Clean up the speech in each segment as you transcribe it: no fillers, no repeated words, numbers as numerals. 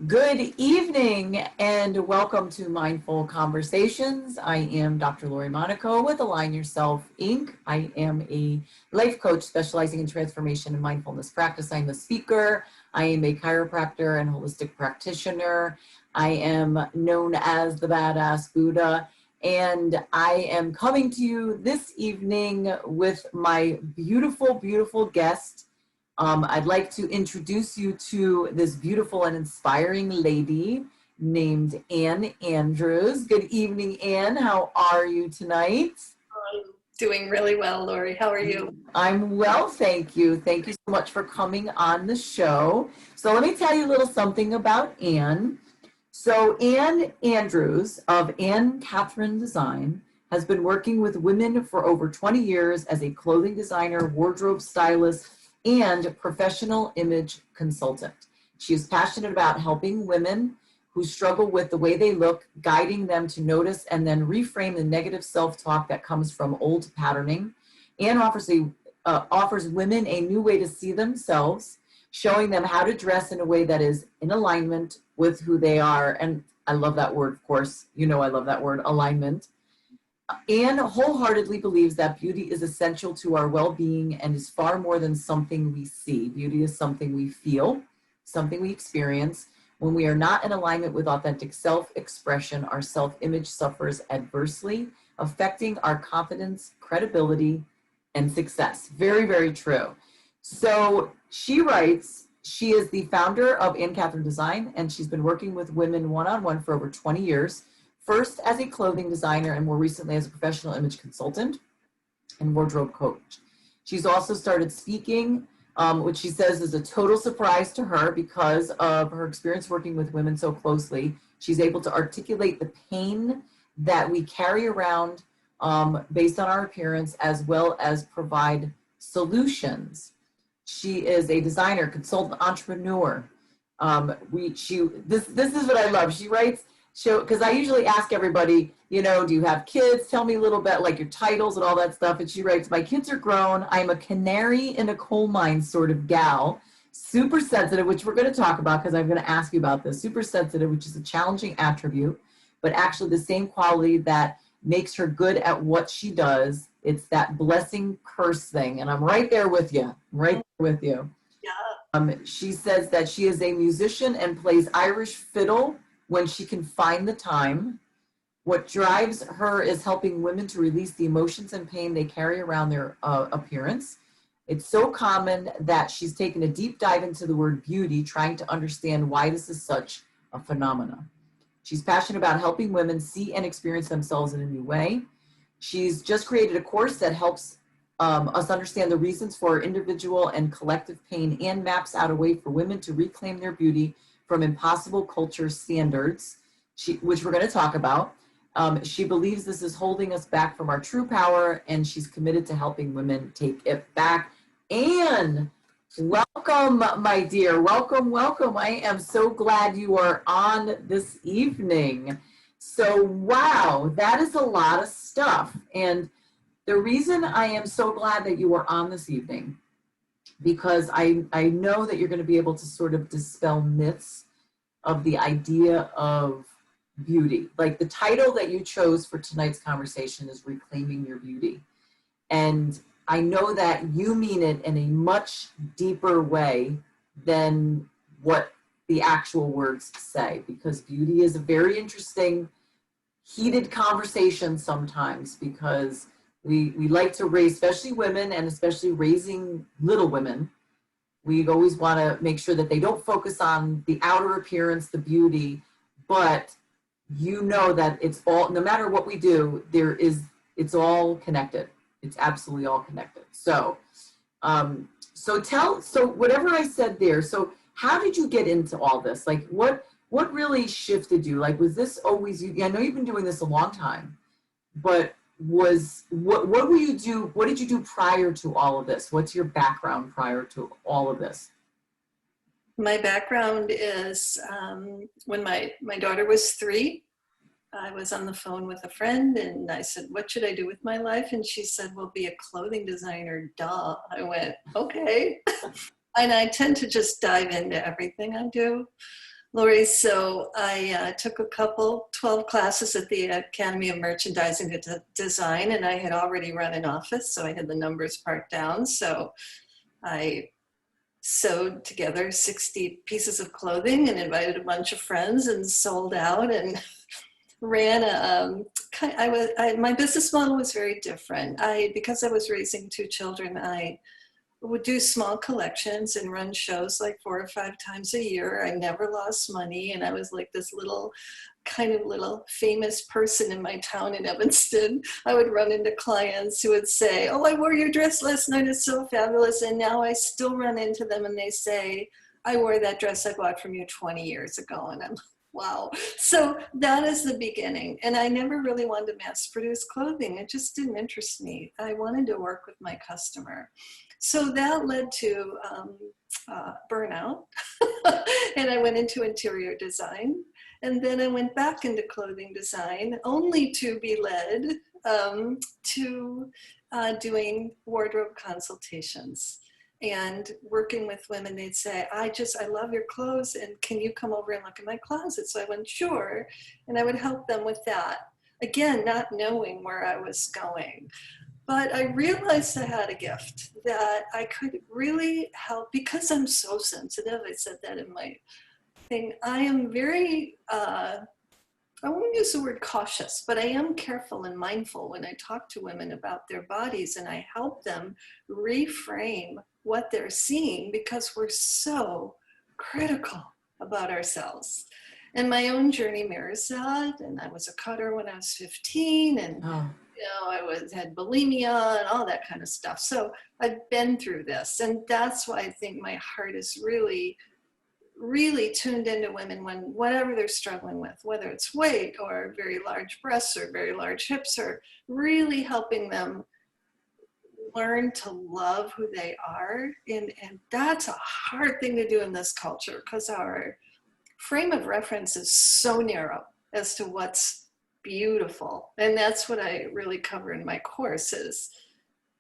Good evening and welcome to Mindful Conversations. I am Dr. Lori Monaco with Align Yourself, Inc. I am a life coach specializing in transformation and mindfulness practice. I'm a speaker. I am a chiropractor and holistic practitioner. I am known as the Badass Buddha. And I am coming to you this evening with my beautiful, beautiful guest. I'd like to introduce you to this beautiful and inspiring lady named Ann Andrews. Good evening, Ann. How are you tonight? I'm doing really well, Lori. How are you? I'm well, thank you. Thank you so much for coming on the show. So let me tell you a little something about Ann. So Ann Andrews of Ann Catherine Design has been working with women for over 20 years as a clothing designer, wardrobe stylist, and professional image consultant. She is passionate about helping women who struggle with the way they look, guiding them to notice and then reframe the negative self-talk that comes from old patterning. Ann offers women a new way to see themselves, showing them how to dress in a way that is in alignment with who they are. And I love that word, of course. You know I love that word, alignment. Ann wholeheartedly believes that beauty is essential to our well-being and is far more than something we see. Beauty is something we feel, something we experience. When we are not in alignment with authentic self-expression, our self-image suffers adversely, affecting our confidence, credibility, and success. Very, very true. So she writes, she is the founder of Ann Catherine Design, and she's been working with women one-on-one for over 20 years. First as a clothing designer and more recently as a professional image consultant and wardrobe coach. She's also started speaking, which she says is a total surprise to her because of her experience working with women so closely. She's able to articulate the pain that we carry around based on our appearance, as well as provide solutions. She is a designer, consultant, entrepreneur. This is what I love. She writes, because I usually ask everybody, you know, do you have kids? Tell me a little bit, like your titles and all that stuff. And she writes, my kids are grown. I'm a canary in a coal mine sort of gal, super sensitive, which we're going to talk about because I'm going to ask you about this. Super sensitive, which is a challenging attribute, but actually the same quality that makes her good at what she does. It's that blessing curse thing. And I'm right there with you. I'm right there with you. Yeah. She says that she is a musician and plays Irish fiddle when she can find the time. What drives her is helping women to release the emotions and pain they carry around their appearance. It's so common that she's taken a deep dive into the word beauty, trying to understand why this is such a phenomenon. She's passionate about helping women see and experience themselves in a new way. She's just created a course that helps us understand the reasons for individual and collective pain and maps out a way for women to reclaim their beauty from impossible culture standards, which we're going to talk about. She believes this is holding us back from our true power, and she's committed to helping women take it back. And welcome, my dear. Welcome, welcome. I am so glad you are on this evening. So, wow, that is a lot of stuff. And the reason I am so glad that you are on this evening, because I know that you're going to be able to sort of dispel myths of the idea of beauty. Like the title that you chose for tonight's conversation is Reclaiming Your Beauty. And I know that you mean it in a much deeper way than what the actual words say, because beauty is a very interesting, heated conversation sometimes, because we like to raise, especially women, and especially raising little women, we always want to make sure that they don't focus on the outer appearance, the beauty, but you know that it's all, no matter what we do, it's all connected. It's absolutely all connected. So, so whatever I said there, so how did you get into all this? Like what really shifted you? Like, was this always you? I know you've been doing this a long time, but what did you do prior to all of this? What's your background prior to all of this? My background is when my daughter was 3, I was on the phone with a friend and I said, what should I do with my life? And she said, well, be a clothing designer, duh. I went, okay. And I tend to just dive into everything I do. Lori, so I took a couple, 12 classes at the Academy of Merchandising and Design, and I had already run an office, so I had the numbers part down. So I sewed together 60 pieces of clothing and invited a bunch of friends and sold out and ran a, my business model was very different. Because I was raising two children, I would do small collections and run shows like 4 or 5 times a year. I never lost money. And I was like this little famous person in my town in Evanston. I would run into clients who would say, oh, I wore your dress last night. It's so fabulous. And now I still run into them and they say, I wore that dress I bought from you 20 years ago. And I'm wow. So that is the beginning. And I never really wanted to mass produce clothing. It just didn't interest me. I wanted to work with my customer. So that led to burnout. And I went into interior design. And then I went back into clothing design, only to be led to doing wardrobe consultations. And working with women, they'd say, I love your clothes, and can you come over and look at my closet? So I went, sure. And I would help them with that. Again, not knowing where I was going. But I realized I had a gift that I could really help because I'm so sensitive. I said that in my thing. I am very, I won't use the word cautious, but I am careful and mindful when I talk to women about their bodies, and I help them reframe what they're seeing because we're so critical about ourselves. And my own journey mirrors that. And I was a cutter when I was 15, and had bulimia and all that kind of stuff. So I've been through this, and that's why I think my heart is really tuned into women when whatever they're struggling with, whether it's weight or very large breasts or very large hips, or really helping them learn to love who they are. And that's a hard thing to do in this culture because our frame of reference is so narrow as to what's beautiful. And that's what I really cover in my course is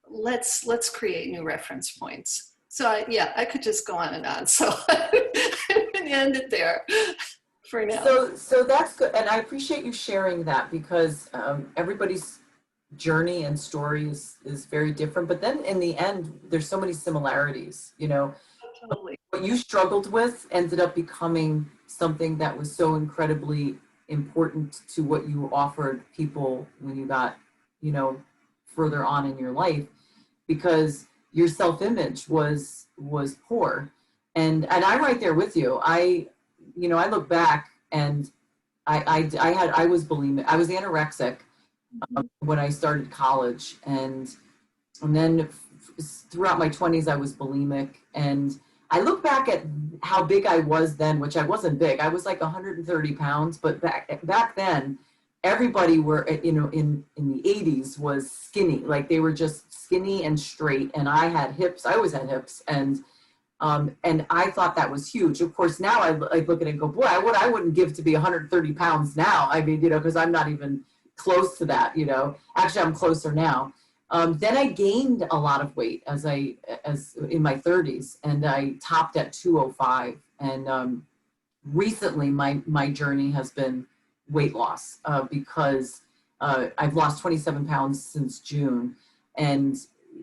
let's create new reference points. So I could just go on and on. So I'm going to end it there for now. So that's good. And I appreciate you sharing that because everybody's journey and story is very different. But then in the end, there's so many similarities, you know. Totally. What you struggled with ended up becoming something that was so incredibly important to what you offered people when you got, you know, further on in your life, because your self-image was poor. And I'm right there with you. I look back and I was bulimic. I was anorexic when I started college, and then throughout my 20s I was bulimic. And I look back at how big I was then, which I wasn't big. I was like 130 pounds, but back then everybody were, you know, in the 80s was skinny. Like they were just skinny and straight. And I had hips. I always had hips. And I thought that was huge. Of course, now I look at it and go, boy, I wouldn't give to be 130 pounds now. I mean, you know, because I'm not even close to that, you know. Actually, I'm closer now. Then I gained a lot of weight as in my 30s, and I topped at 205. And recently, my journey has been weight loss because I've lost 27 pounds since June, and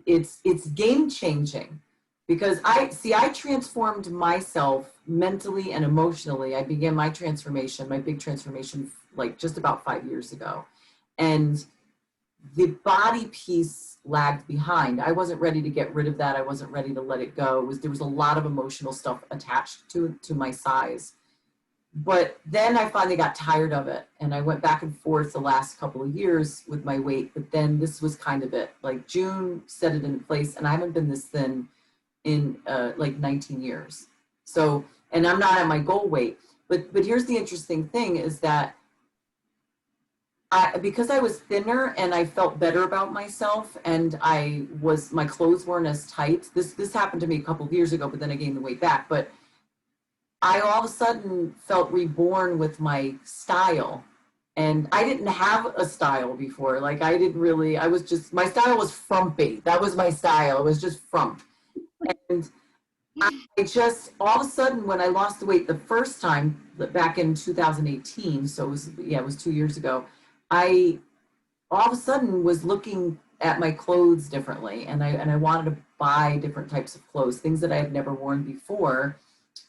it's game changing. Because I transformed myself mentally and emotionally. I began my transformation, my big transformation, like just about 5 years ago. And the body piece lagged behind. I wasn't ready to get rid of that. I wasn't ready to let it go. There was a lot of emotional stuff attached to my size. But then I finally got tired of it. And I went back and forth the last couple of years with my weight. But then this was kind of it. Like June set it in place, and I haven't been this thin in like 19 years. So, and I'm not at my goal weight, but here's the interesting thing is that because I was thinner and I felt better about myself, and my clothes weren't as tight. This happened to me a couple of years ago, but then I gained the weight back. But I all of a sudden felt reborn with my style. And I didn't have a style before. Like my style was frumpy. That was my style. It was just frump. And I just, all of a sudden, when I lost the weight the first time, back in 2018, so it was, yeah, it was 2 years ago, I all of a sudden was looking at my clothes differently, and I wanted to buy different types of clothes, things that I had never worn before.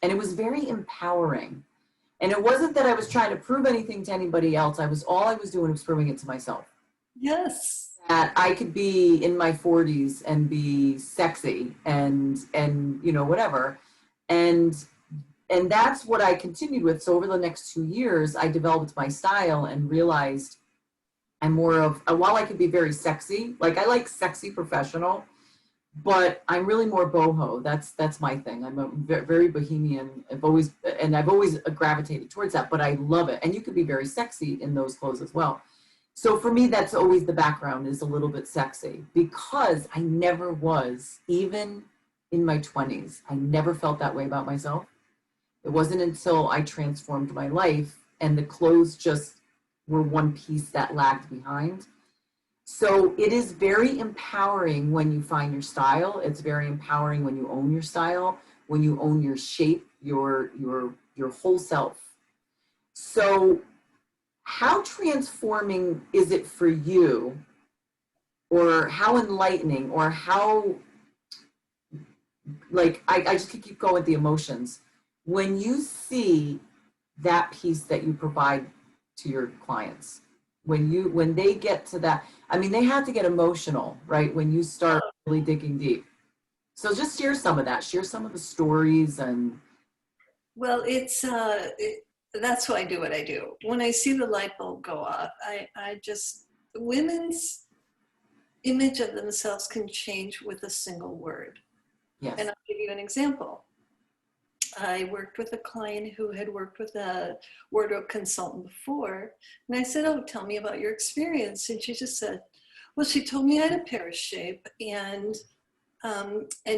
And it was very empowering. And it wasn't that I was trying to prove anything to anybody else. All I was doing was proving it to myself. Yes. That I could be in my 40s and be sexy and you know, whatever. And and that's what I continued with. So over the next 2 years, I developed my style and realized I'm more of, while I could be very sexy, like I like sexy professional, but I'm really more boho. That's my thing. I'm a very bohemian. I've always gravitated towards that, but I love it. And you could be very sexy in those clothes as well. So for me, that's always the background, is a little bit sexy, because I never was, even in my 20s, I never felt that way about myself. It wasn't until I transformed my life and the clothes just were one piece that lagged behind. So it is very empowering when you find your style. It's very empowering when you own your style, when you own your shape, your whole self. So how transforming is it for you, or how enlightening, or how, like, I just could keep going with the emotions when you see that piece that you provide to your clients, when they get to that, I mean, they have to get emotional, right, when you start really digging deep. So just share some of that, share some of the stories. And Well, that's why I do what I do. When I see the light bulb go off, I just, women's image of themselves can change with a single word. And yes. I'll give you an example. I worked with a client who had worked with a wardrobe consultant before. And I said, "Oh, tell me about your experience." And she just said, "Well, she told me I had a pear shape, and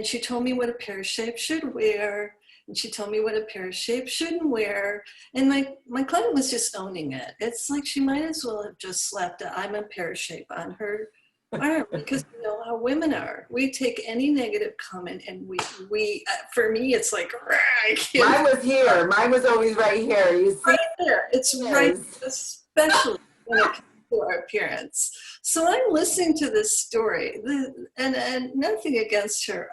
she told me what a pear shape should wear, and she told me what a pear shape shouldn't wear." And my client was just owning it. It's like she might as well have just slapped a "I'm a pear shape" on her arm, because you know how women are. We take any negative comment and we for me, it's like, I can't. Mine was here, mine was always right here, you see. Right there. It's right, Yes. especially when it comes to our appearance. So I'm listening to this story, and nothing against her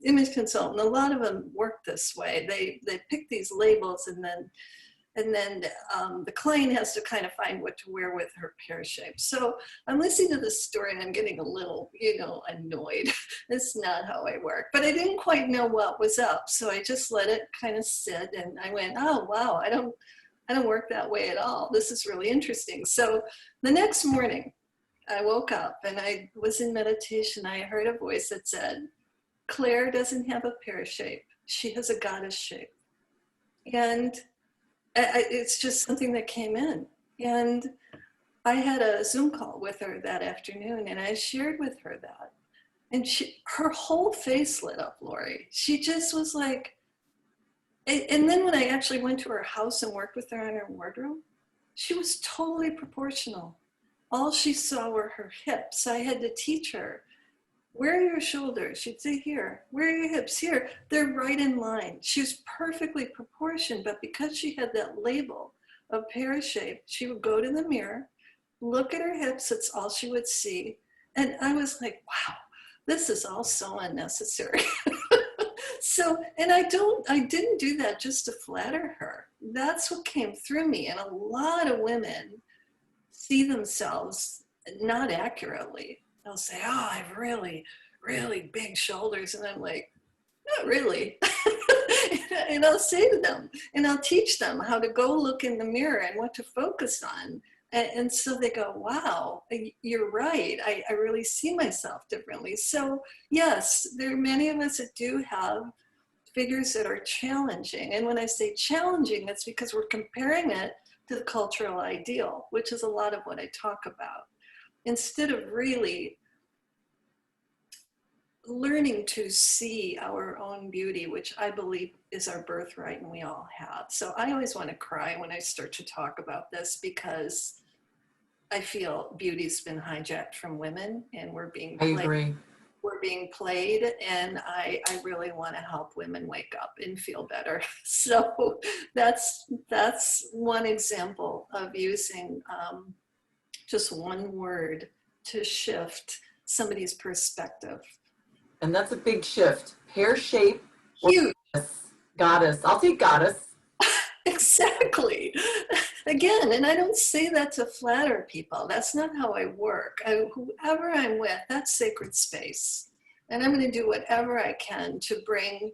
image consultant. A lot of them work this way. They pick these labels, and then the client has to kind of find what to wear with her pear shape. So I'm listening to this story and I'm getting a little, annoyed. It's not how I work, but I didn't quite know what was up. So I just let it kind of sit, and I went, "Oh, wow, I don't work that way at all. This is really interesting." So the next morning I woke up and I was in meditation. I heard a voice that said, "Claire doesn't have a pear shape. She has a goddess shape." And it's just something that came in. And I had a Zoom call with her that afternoon, and I shared with her that. And her whole face lit up, Lori. She just was like, and then when I actually went to her house and worked with her on her wardrobe, she was totally proportional. All she saw were her hips. I had to teach her, "Where are your shoulders?" She'd say, "Here." "Where are your hips?" "Here." They're right in line. She was perfectly proportioned, but because she had that label of pear shape, she would go to the mirror, look at her hips, that's all she would see. And I was like, wow, this is all so unnecessary. So, and I didn't do that just to flatter her. That's what came through me. And a lot of women see themselves not accurately. They'll say, "Oh, I have really, really big shoulders." And I'm like, "Not really." And I'll say to them, and I'll teach them how to go look in the mirror and what to focus on. And so they go, "Wow, you're right. I really see myself differently." So yes, there are many of us that do have figures that are challenging. And when I say challenging, that's because we're comparing it to the cultural ideal, which is a lot of what I talk about. Instead of really learning to see our own beauty, which I believe is our birthright and we all have. So I always want to cry when I start to talk about this, because I feel beauty's been hijacked from women and we're being I played agree. we're being played, and I really want to help women wake up and feel better. So that's one example of using just one word to shift somebody's perspective. And that's a big shift. Pear shape or Huge. goddess. I'll take goddess. Exactly. Again, and I don't say that to flatter people. That's not how I work. Whoever I'm with, that's sacred space. And I'm going to do whatever I can to bring,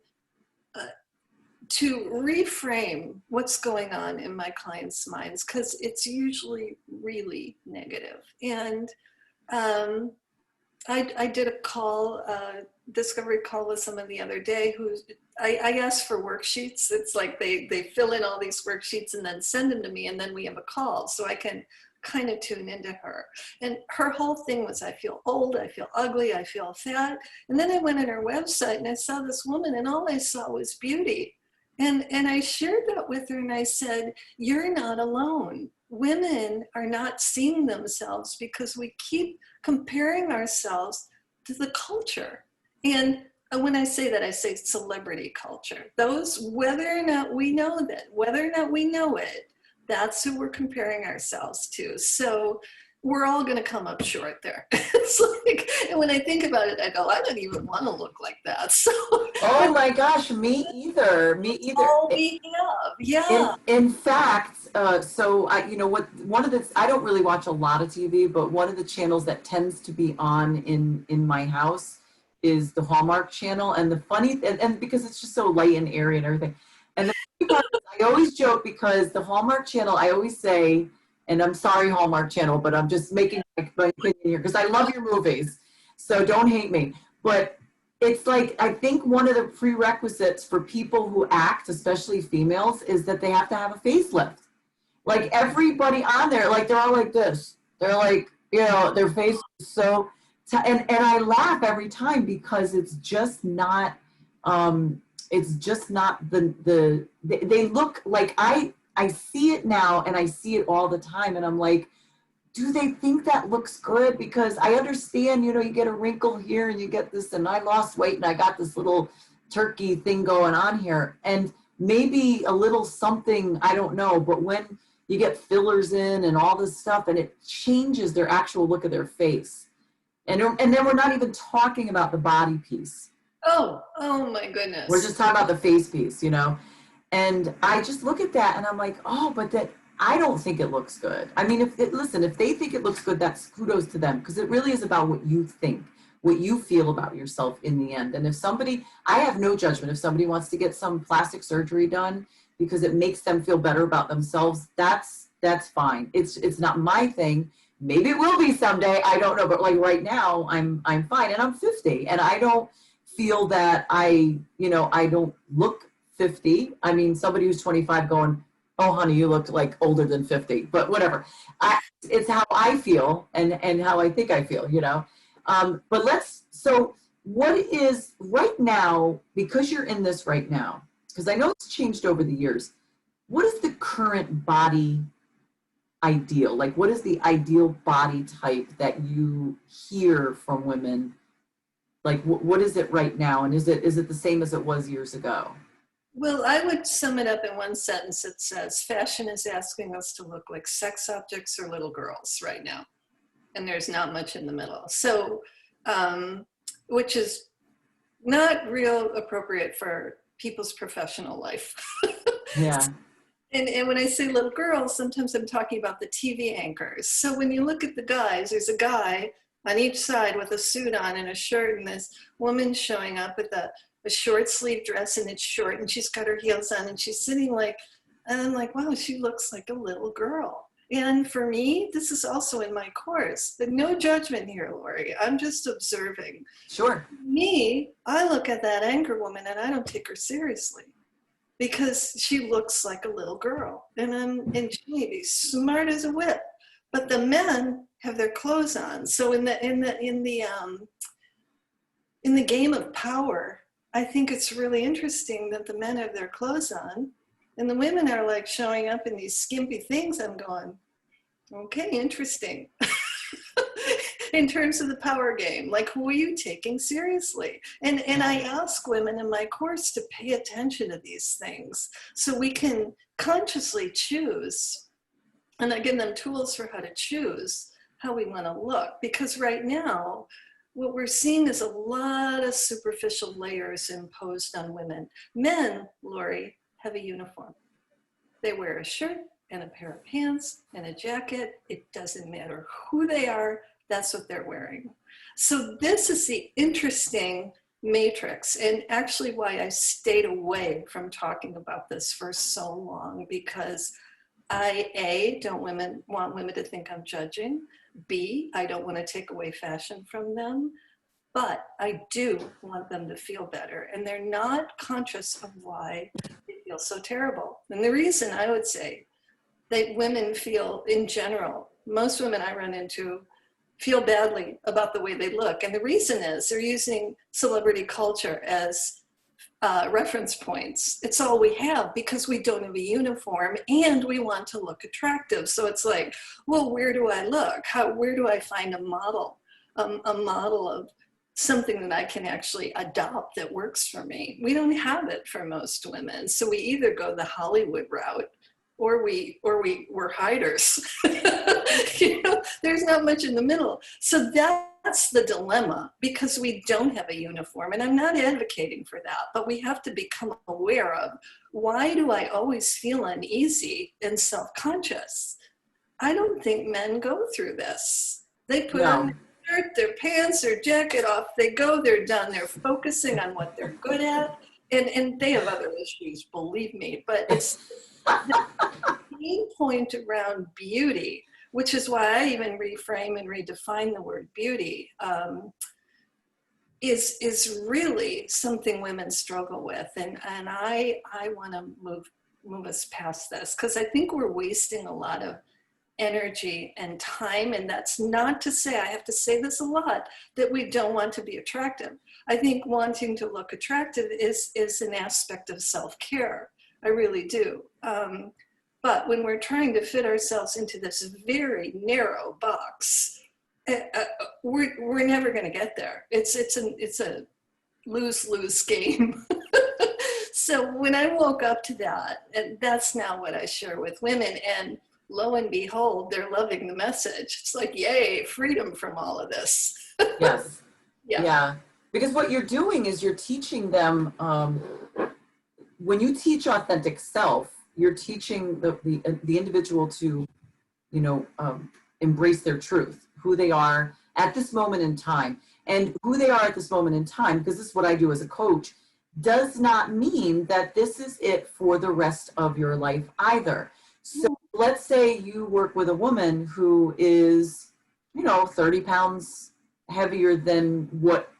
to reframe what's going on in my clients' minds, because it's usually really negative. And I did a call, discovery call with someone the other day who I asked for worksheets. It's like they fill in all these worksheets and then send them to me, and then we have a call so I can kind of tune into her. And her whole thing was, I feel old, I feel ugly, I feel fat. And then I went on her website and I saw this woman, and all I saw was beauty. And I shared that with her, and I said, you're not alone. Women are not seeing themselves because we keep comparing ourselves to the culture. And when I say that, I say celebrity culture. Those, whether or not we know that, whether or not we know it, that's who we're comparing ourselves to. So we're all going to come up short there. It's like, and when I think about it, I go, I don't even want to look like that. So, Oh my gosh, me either. Me either. all we have, yeah. In fact, so I, you know what, one of the, I don't really watch a lot of TV, but one of the channels that tends to be on in my house is the Hallmark channel. And the funny, and because it's just so light and airy and everything. And the funny part is, I always joke because the Hallmark channel, I always say, and I'm sorry, Hallmark channel, but I'm just making my opinion here because I love your movies. So don't hate me. But it's like, I think one of the prerequisites for people who act, especially females, is that they have to have a facelift. Like everybody on there, like they're all like this. They're like, you know, their face is so, and I laugh every time because it's just not, they look like, I see it now and I see it all the time and I'm like, do they think that looks good? Because I understand, you know, you get a wrinkle here and you get this, and I lost weight and I got this little turkey thing going on here. And maybe a little something, I don't know, but when you get fillers in and all this stuff and it changes their actual look of their face. And then we're not even talking about the body piece. Oh my goodness. We're just talking about the face piece, you know? And I just look at that and I'm like, oh, but that, I don't think it looks good. I mean, if they think it looks good, that's kudos to them, because it really is about what you think, what you feel about yourself in the end. And if somebody, I have no judgment. If somebody wants to get some plastic surgery done because it makes them feel better about themselves, that's fine. It's not my thing. Maybe it will be someday. I don't know. But like right now, I'm fine, and I'm 50, and I don't feel that I don't look 50. I mean, somebody who's 25 going, oh, honey, you look like older than 50, but whatever. It's how I feel and how I think I feel, you know? So what is right now, because you're in this right now, because I know it's changed over the years, what is the current body ideal? Like, what is the ideal body type that you hear from women? Like, what is it right now? And is it the same as it was years ago? Well, I would sum it up in one sentence. It says, fashion is asking us to look like sex objects or little girls right now. And there's not much in the middle. So, which is not real appropriate for people's professional life. Yeah. And when I say little girls, sometimes I'm talking about the TV anchors. So when you look at the guys, there's a guy on each side with a suit on and a shirt, and this woman showing up with a short sleeve dress, and it's short, and she's got her heels on, and she's sitting like, and I'm like, wow, she looks like a little girl. And for me, this is also in my course, but no judgment here, Lori. I'm just observing. Sure. Me, I look at that anchor woman and I don't take her seriously because she looks like a little girl, and she may be smart as a whip, but the men have their clothes on. So in the game of power, I think it's really interesting that the men have their clothes on and the women are like showing up in these skimpy things. I'm going, okay, interesting. in terms of the power game. Like, who are you taking seriously? And I ask women in my course to pay attention to these things so we can consciously choose. And I give them tools for how to choose how we want to look. Because right now, what we're seeing is a lot of superficial layers imposed on women. Men, Lori, have a uniform. They wear a shirt and a pair of pants and a jacket. It doesn't matter who they are, that's what they're wearing. So this is the interesting matrix, and actually why I stayed away from talking about this for so long, because I don't want women to think I'm judging. B, I don't want to take away fashion from them, but I do want them to feel better, and they're not conscious of why they feel so terrible. And the reason I would say that women feel in general, most women I run into feel badly about the way they look. And the reason is they're using celebrity culture as reference points. It's all we have because we don't have a uniform and we want to look attractive. So it's like, well, where do I look? Where do I find a model of something that I can actually adopt that works for me? We don't have it for most women. So we either go the Hollywood route or we're hiders. You know, there's not much in the middle. So that's the dilemma, because we don't have a uniform. And I'm not advocating for that, but we have to become aware of, why do I always feel uneasy and self-conscious? I don't think men go through this. They put on their shirt, their pants, their jacket off, they go, they're done. They're focusing on what they're good at. And they have other issues, believe me, but it's the main point around beauty, which is why I even reframe and redefine the word beauty, is really something women struggle with. And I want to move us past this, because I think we're wasting a lot of energy and time. And that's not to say, I have to say this a lot, that we don't want to be attractive. I think wanting to look attractive is an aspect of self-care. I really do. But when we're trying to fit ourselves into this very narrow box, we're never going to get there. It's a lose-lose game. So when I woke up to that, and that's now what I share with women, and lo and behold, they're loving the message. It's like, yay, freedom from all of this. Yes. Yeah. Yeah. Because what you're doing is you're teaching them, when you teach authentic self, you're teaching the individual to, embrace their truth, who they are at this moment in time. And who they are at this moment in time, because this is what I do as a coach, does not mean that this is it for the rest of your life either. So let's say you work with a woman who is, 30 pounds heavier than what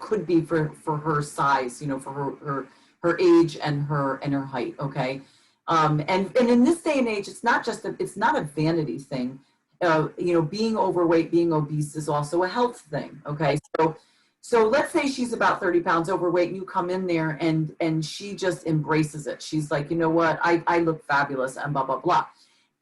could be for her size, for her age and her height. Okay. And in this day and age, it's not a vanity thing. Being overweight, being obese is also a health thing. Okay. So let's say she's about 30 pounds overweight and you come in there and she just embraces it. She's like, you know what? I look fabulous and blah, blah, blah.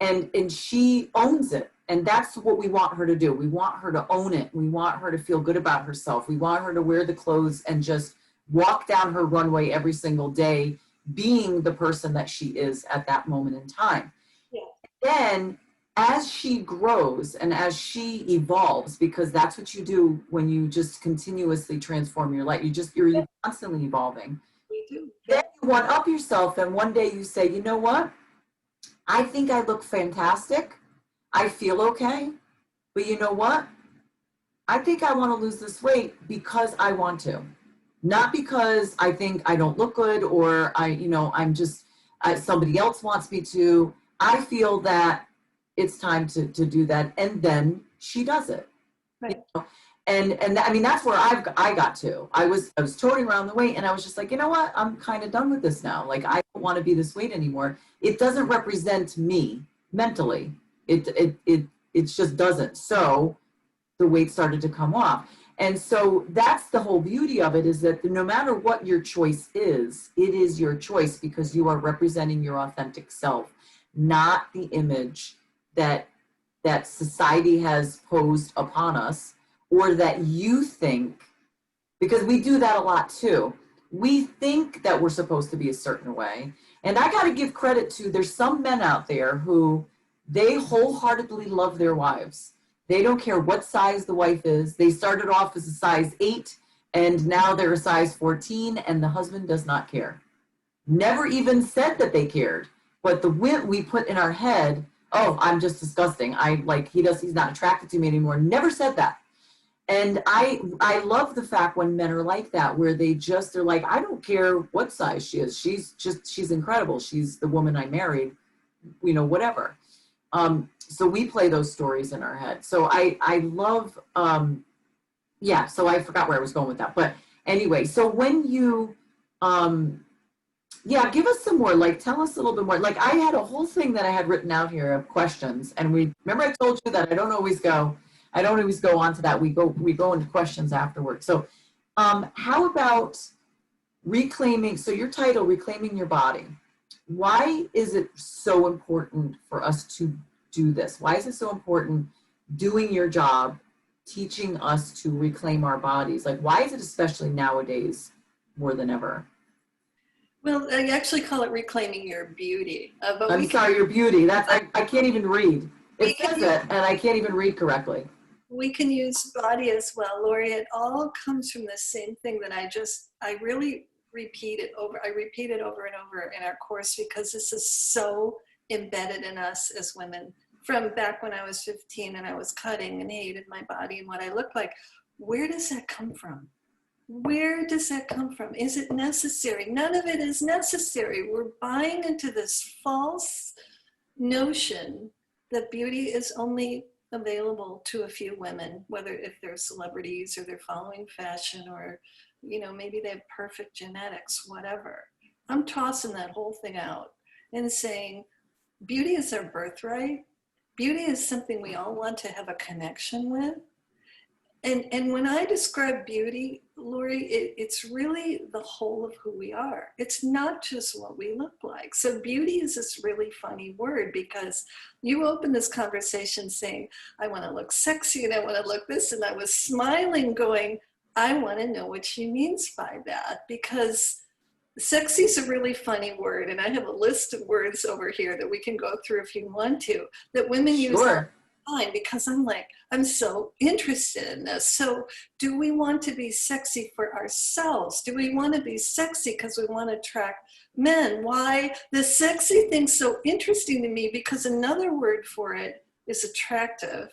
And she owns it. And that's what we want her to do. We want her to own it. We want her to feel good about herself. We want her to wear the clothes and just walk down her runway every single day, being the person that she is at that moment in time. Yeah. Then as she grows and as she evolves, because that's what you do when you just continuously transform your life, you're constantly evolving. We do. Then you one up yourself, and one day you say, you know what? I think I look fantastic. I feel okay. But you know what? I think I want to lose this weight because I want to. Not because I think I don't look good or somebody else wants me to. I feel that it's time to do that. And then she does it. Right. And I mean, that's where I got to. I was toting around the weight and I was just like, you know what? I'm kind of done with this now. Like, I don't want to be this weight anymore. It doesn't represent me mentally. It just doesn't. So the weight started to come off. And so that's the whole beauty of it, is that no matter what your choice is, it is your choice because you are representing your authentic self, not the image that that society has posed upon us, or that you think, because we do that a lot too. We think that we're supposed to be a certain way. And I got to give credit to, there's some men out there who they wholeheartedly love their wives. They don't care what size the wife is. They started off as a size 8 and now they're a size 14 and the husband does not care. Never even said that they cared. But the wit we put in our head, oh, I'm just disgusting. He's not attracted to me anymore. Never said that. And I love the fact when men are like that, where they're like, I don't care what size she is. She's incredible. She's the woman I married, whatever. So we play those stories in our head. So I love, so I forgot where I was going with that. But anyway, so when you, give us some more, tell us a little bit more. I had a whole thing that I had written out here of questions. And remember I told you that I don't always go on to that. We go into questions afterwards. So how about reclaiming, so your title, Reclaiming Your Body. Why is it so important for us to do this? Why is it so important doing your job, teaching us to reclaim our bodies? Why is it especially nowadays more than ever? Well, I actually call it reclaiming your beauty. Your beauty. I can't even read. It says it, and I can't even read correctly. We can use body as well, Lori. It all comes from the same thing that I really repeat it over. I repeat it over and over in our course because this is so embedded in us as women. From back when I was 15 and I was cutting and hated my body and what I looked like, where does that come from? Where does that come from? Is it necessary? None of it is necessary. We're buying into this false notion that beauty is only available to a few women, whether if they're celebrities or they're following fashion or, maybe they have perfect genetics, whatever. I'm tossing that whole thing out and saying beauty is our birthright. Beauty is something we all want to have a connection with. And when I describe beauty, Lori, it's really the whole of who we are. It's not just what we look like. So beauty is this really funny word because you open this conversation saying, I want to look sexy and I want to look this. And I was smiling going, I want to know what she means by that because sexy is a really funny word. And I have a list of words over here that we can go through if you want to, that women use time because I'm so interested in this. So do we want to be sexy for ourselves? Do we want to be sexy because we want to attract men? Why? The sexy thing's so interesting to me because another word for it is attractive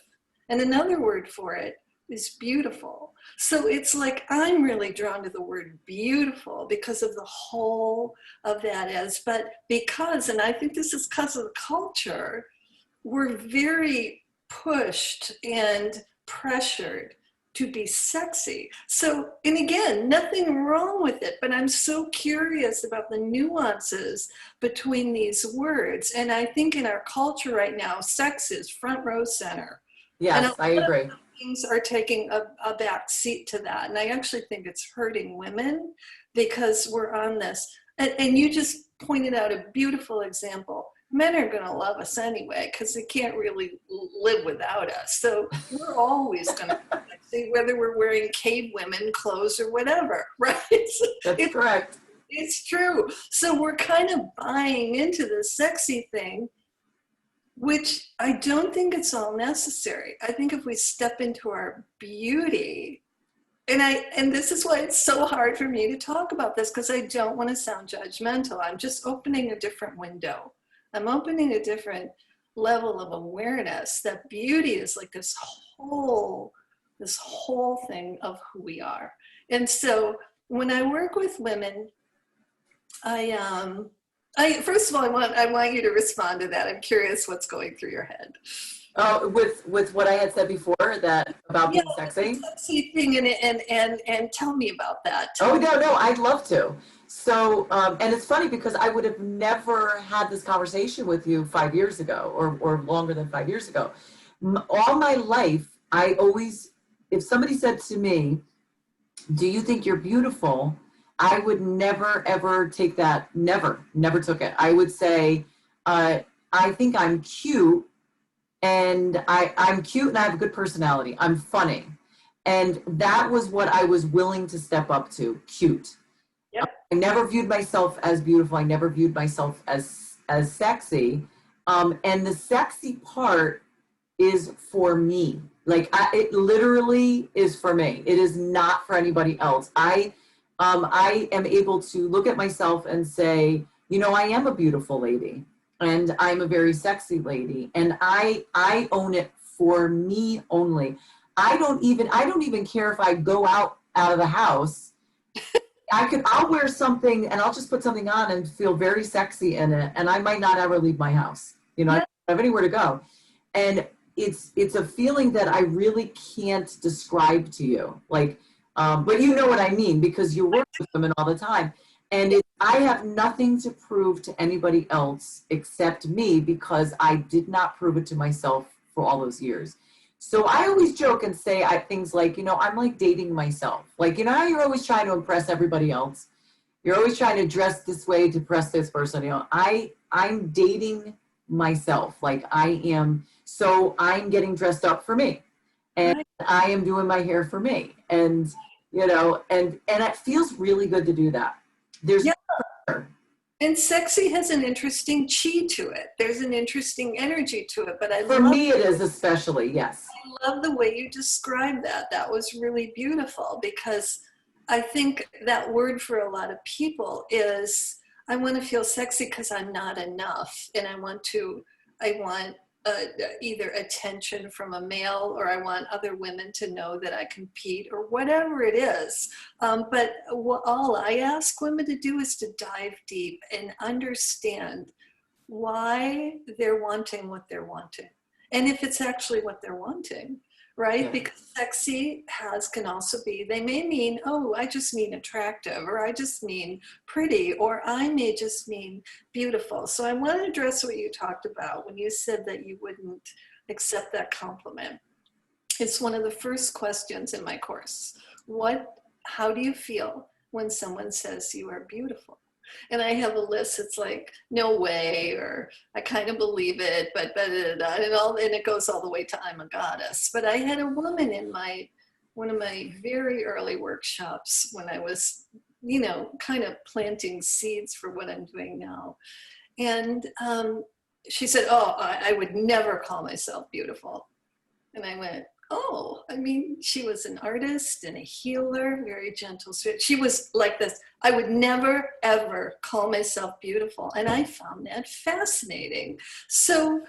and another word for it is beautiful. So it's I'm really drawn to the word beautiful because of the whole of that is, but because, and I think this is because of the culture, we're very pushed and pressured to be sexy. So, and again, nothing wrong with it, but I'm so curious about the nuances between these words. And I think in our culture right now, sex is front row center. Yes, I agree. Things are taking a back seat to that. And I actually think it's hurting women because we're on this. And you just pointed out a beautiful example. Men are going to love us anyway because they can't really live without us. So we're always going to see whether we're wearing cave women clothes or whatever, right? That's correct. It's true. So we're kind of buying into the sexy thing, which I don't think it's all necessary. I think if we step into our beauty, and this is why it's so hard for me to talk about this because I don't want to sound judgmental. I'm just opening a different window. I'm opening a different level of awareness that beauty is this whole thing of who we are. And so when I work with women, I first of all, I want you to respond to that. I'm curious what's going through your head. With what I had said before about being sexy? The sexy thing and tell me about that. No, I'd love to. So, and it's funny because I would have never had this conversation with you 5 years ago or longer than 5 years ago. All my life, I always, if somebody said to me, do you think you're beautiful? I would never, ever take that. Never took it. I would say, I think I'm cute And I'm cute and I have a good personality. I'm funny. And that was what I was willing to step up to, cute. Yep. I never viewed myself as beautiful. I never viewed myself as sexy. And the sexy part is for me. Like it literally is for me. It is not for anybody else. I am able to look at myself and say, you know, I am a beautiful lady, and I'm a very sexy lady, and I own it for me only. I don't even care if I go out of the house. I'll wear something and I'll just put something on and feel very sexy in it, and I might not ever leave my house. You know, I Yeah. don't have anywhere to go. And it's a feeling that I really can't describe to you. Like, but you know what I mean because you work with women all the time. And I have nothing to prove to anybody else except me because I did not prove it to myself for all those years. So I always joke and say things like, you know, I'm like dating myself. Like, you know how you're always trying to impress everybody else? You're always trying to dress this way to impress this person. You know, I'm dating myself. Like I am, so I'm getting dressed up for me. And Right. I am doing my hair for me. And, you know, and it feels really good to do that. There's Yeah. And sexy has an interesting chi to it. There's an interesting energy to it. But for me it is especially, yes. I love the way you described that. That was really beautiful because I think that word for a lot of people is I want to feel sexy because I'm not enough, and I want either attention from a male, or I want other women to know that I compete, or whatever it is. But all I ask women to do is to dive deep and understand why they're wanting what they're wanting, and if it's actually what they're wanting, right? Yeah. Because sexy can also be, they may mean, oh, I just mean attractive, or I just mean pretty, or I may just mean beautiful. So I want to address what you talked about when you said that you wouldn't accept that compliment. It's one of the first questions in my course. How do you feel when someone says you are beautiful? And I have a list. It's like, no way, or I kind of believe it, but and it goes all the way to I'm a goddess. But I had a woman in one of my very early workshops when I was, kind of planting seeds for what I'm doing now. And she said, oh, I would never call myself beautiful. And I went, oh, I mean, she was an artist and a healer, very gentle spirit. She was like this. I would never, ever call myself beautiful. And I found that fascinating. So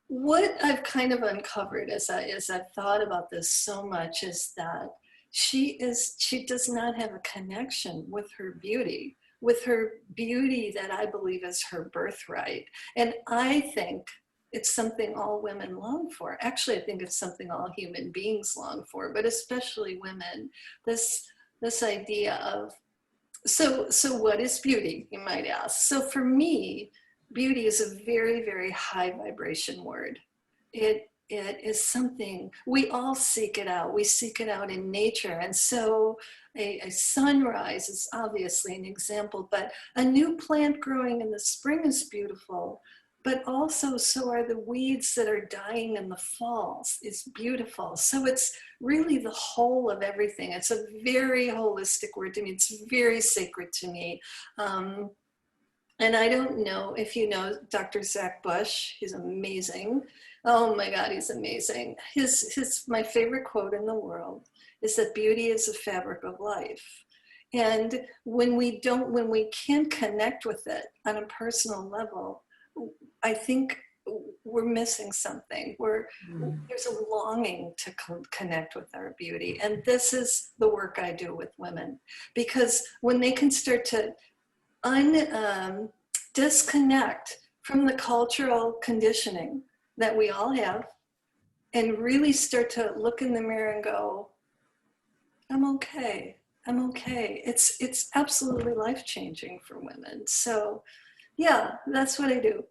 what I've kind of uncovered as I've thought about this so much is that she does not have a connection with her beauty, that I believe is her birthright. And I think it's something all women long for. Actually, I think it's something all human beings long for, but especially women. This idea of, so what is beauty, you might ask? So for me, beauty is a very, very high vibration word. It is something we all seek it out. We seek it out in nature. And so a sunrise is obviously an example, but a new plant growing in the spring is beautiful. But also, so are the weeds that are dying in the falls. It's beautiful. So it's really the whole of everything. It's a very holistic word to me. It's very sacred to me. And I don't know if you know Dr. Zach Bush. He's amazing. Oh my God, he's amazing. My favorite quote in the world is that beauty is the fabric of life. And when we can't connect with it on a personal level, I think we're missing something. There's a longing to connect with our beauty. And this is the work I do with women. Because when they can start to disconnect from the cultural conditioning that we all have, and really start to look in the mirror and go, I'm okay. I'm okay. It's absolutely life-changing for women. So yeah, that's what I do.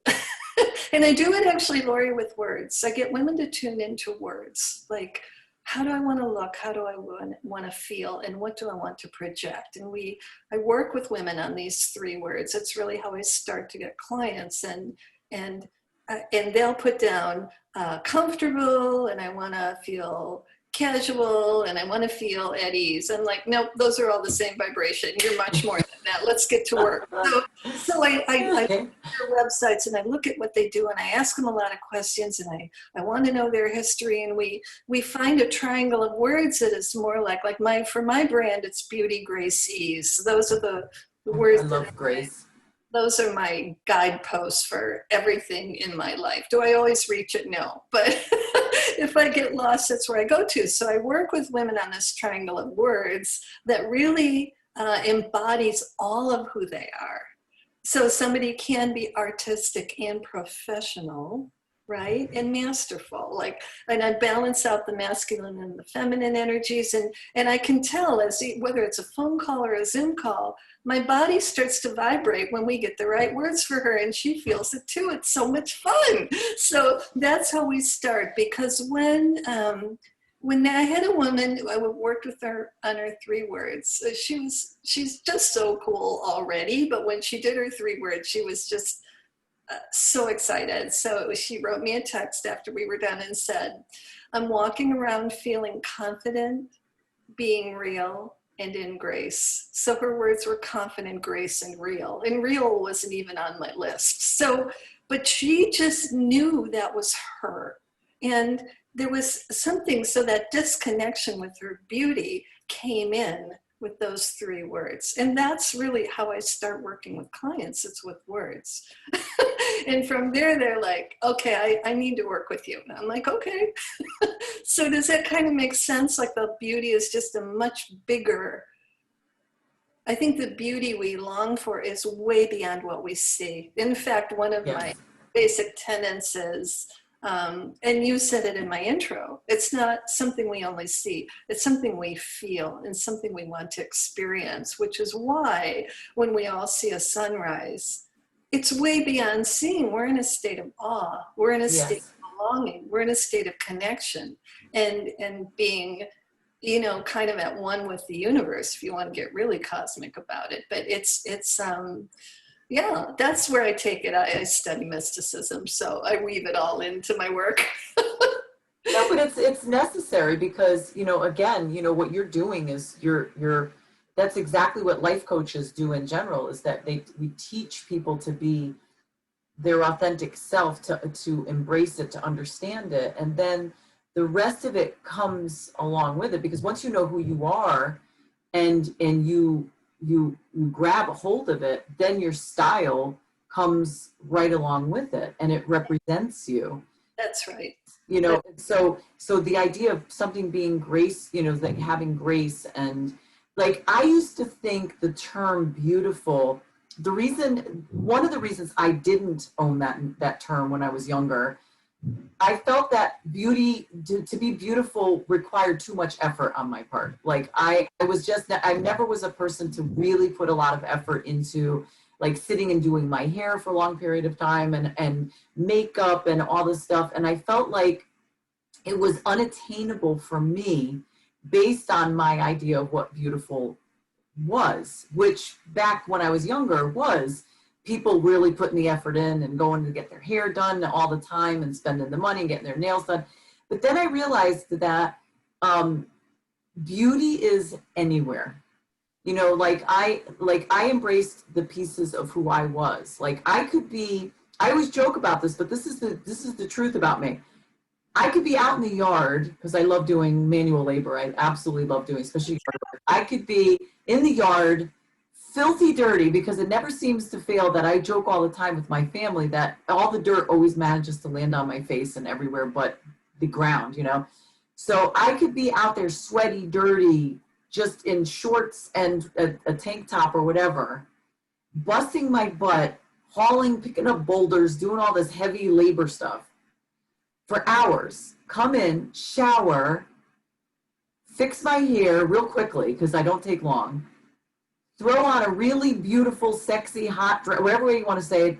And I do it actually, Lori, with words. I get women to tune into words. Like, how do I want to look? How do I want to feel? And what do I want to project? And I work with women on these 3 words. It's really how I start to get clients. And and they'll put down comfortable, and I want to feel casual, and I want to feel at ease. I'm like, nope, those are all the same vibration. You're much more than that. Let's get to work. So I look at their websites and I look at what they do, and I ask them a lot of questions, and I want to know their history, and we find a triangle of words that is more like for my brand, it's beauty, grace, ease. Those are the words. I love grace. Those are my guideposts for everything in my life. Do I always reach it? No. But if I get lost, that's where I go to. So I work with women on this triangle of words that really embodies all of who they are. So somebody can be artistic and professional, right? And masterful. And I balance out the masculine and the feminine energies. And I can tell, whether it's a phone call or a Zoom call, my body starts to vibrate when we get the right words for her, and she feels it too. It's so much fun. So that's how we start. Because when I had a woman, I worked with her on her 3 words. She's just so cool already, but when she did her 3 words, she was just so excited. So she wrote me a text after we were done and said, I'm walking around feeling confident, being real, and in grace. So her words were confident, grace, and real. And real wasn't even on my list. But she just knew that was her. And there was something, so that disconnection with her beauty came in with those 3 words. And that's really how I start working with clients. It's with words. And from there, they're like, okay, I need to work with you. And I'm like, okay. So does that kind of make sense? Like the beauty is just a much bigger, I think the beauty we long for is way beyond what we see. In fact, one of my basic tenets is, and you said it in my intro, it's not something we only see, it's something we feel and something we want to experience, which is why when we all see a sunrise, it's way beyond seeing. We're in a state of awe. We're in a state of belonging. We're in a state of connection and being, kind of at one with the universe, if you want to get really cosmic about it. But it's yeah, that's where I take it. I study mysticism, so I weave it all into my work. No, but it's necessary because, again, what you're doing is that's exactly what life coaches do in general, is that we teach people to be their authentic self, to embrace it, to understand it. And then the rest of it comes along with it, because once you know who you are and you grab a hold of it, then your style comes right along with it and it represents you. That's right. So the idea of something being grace, like having grace, and like I used to think the term beautiful, one of the reasons I didn't own that term when I was younger, I felt that beauty, to be beautiful, required too much effort on my part. Like I never was a person to really put a lot of effort into like sitting and doing my hair for a long period of time and makeup and all this stuff. And I felt like it was unattainable for me based on my idea of what beautiful was, which back when I was younger was people really putting the effort in and going to get their hair done all the time and spending the money and getting their nails done. But then I realized that beauty is anywhere. I embraced the pieces of who I was. Like I always joke about this, but this is the truth about me. I could be out in the yard because I love doing manual labor. I absolutely love doing, especially yard work. I could be in the yard, filthy dirty, because it never seems to fail that I joke all the time with my family that all the dirt always manages to land on my face and everywhere but the ground, So I could be out there sweaty, dirty, just in shorts and a tank top or whatever, busting my butt, picking up boulders, doing all this heavy labor stuff for hours, come in, shower, fix my hair real quickly because I don't take long, throw on a really beautiful, sexy, hot dress, whatever way you want to say it,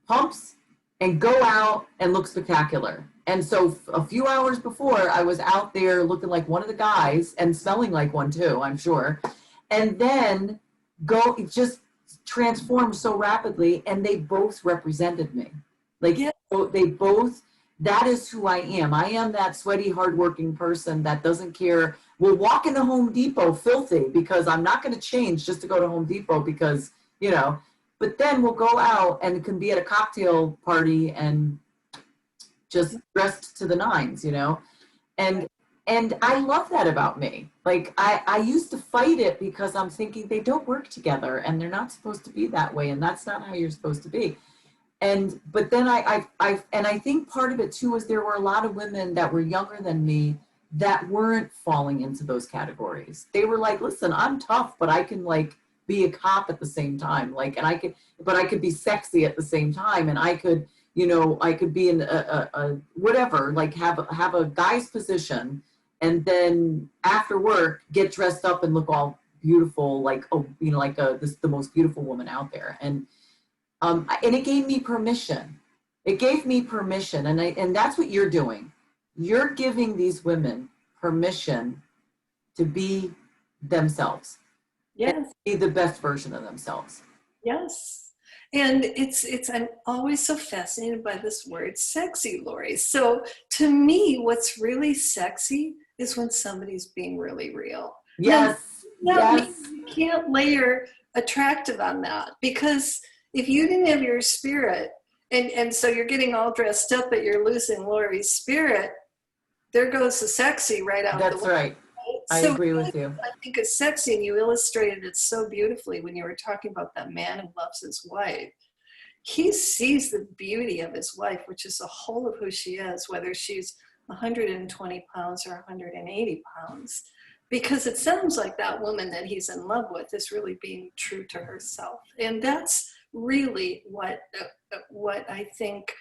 pumps, and go out and look spectacular. And so a few hours before, I was out there looking like one of the guys and smelling like one too, I'm sure. And then just transformed so rapidly, and they both represented me. Like, Yeah. so they both, that is who I am. I am that sweaty, hardworking person that doesn't care. Will walk into Home Depot filthy because I'm not going to change just to go to Home Depot because, you know, but then we'll go out and can be at a cocktail party and just dressed to the nines, you know? And I love that about me. Like I used to fight it because I'm thinking they don't work together and they're not supposed to be that way and that's not how you're supposed to be. And but then I think part of it too is there were a lot of women that were younger than me that weren't falling into those categories. They were like, listen, I'm tough, but I can like be a cop at the same time. Like, and I could be sexy at the same time. And I could, you know, I could be in a whatever, like have a guy's position and then after work get dressed up and look all beautiful, like, oh, you know, like the most beautiful woman out there. And it gave me permission. It gave me permission. And that's what you're doing. You're giving these women permission to be themselves. Yes. Be the best version of themselves. Yes. And I'm always so fascinated by this word sexy, Lori. So to me, what's really sexy is when somebody's being really real. Yes. Now, Yes. you can't layer attractive on that because if you didn't have your spirit and so you're getting all dressed up but you're losing Lori's spirit, there goes the sexy right out the That's window. right. I So agree with you. I think it's sexy, and you illustrated it so beautifully when you were talking about that man who loves his wife. He sees the beauty of his wife, which is the whole of who she is, whether she's 120 pounds or 180 pounds, because it sounds like that woman that he's in love with is really being true to herself. And that's really what I think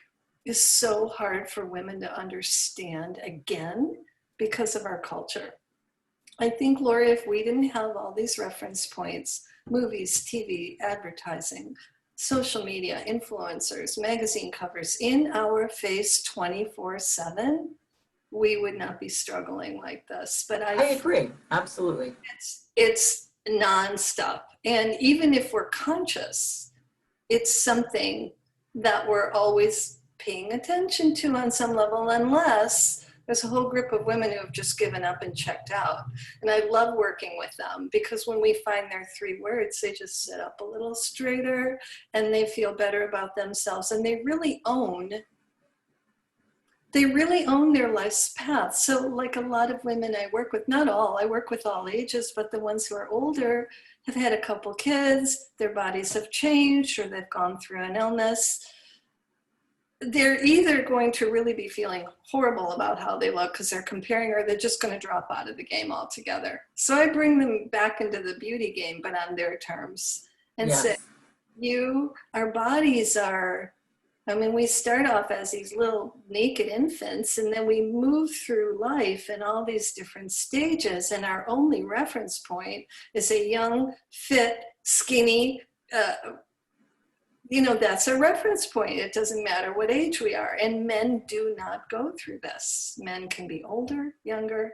is so hard for women to understand, again, because of our culture. I think, Lori, if we didn't have all these reference points, movies, TV, advertising, social media, influencers, magazine covers in our face 24/7, we would not be struggling like this. But I agree. Absolutely. it's nonstop. And even if we're conscious, it's something that we're always paying attention to on some level, unless there's a whole group of women who have just given up and checked out. And I love working with them because when we find their 3 words, they just sit up a little straighter and they feel better about themselves, and they really own their life's path. So like a lot of women I work with, not all, I work with all ages, but the ones who are older have had a couple kids, their bodies have changed, or they've gone through an illness. They're either going to really be feeling horrible about how they look because they're comparing, or they're just going to drop out of the game altogether. So I bring them back into the beauty game, but on their terms, and Yes. say, our bodies are, I mean, we start off as these little naked infants, and then we move through life in all these different stages, and our only reference point is a young, fit, skinny, that's a reference point. It doesn't matter what age we are. And men do not go through this. Men can be older, younger.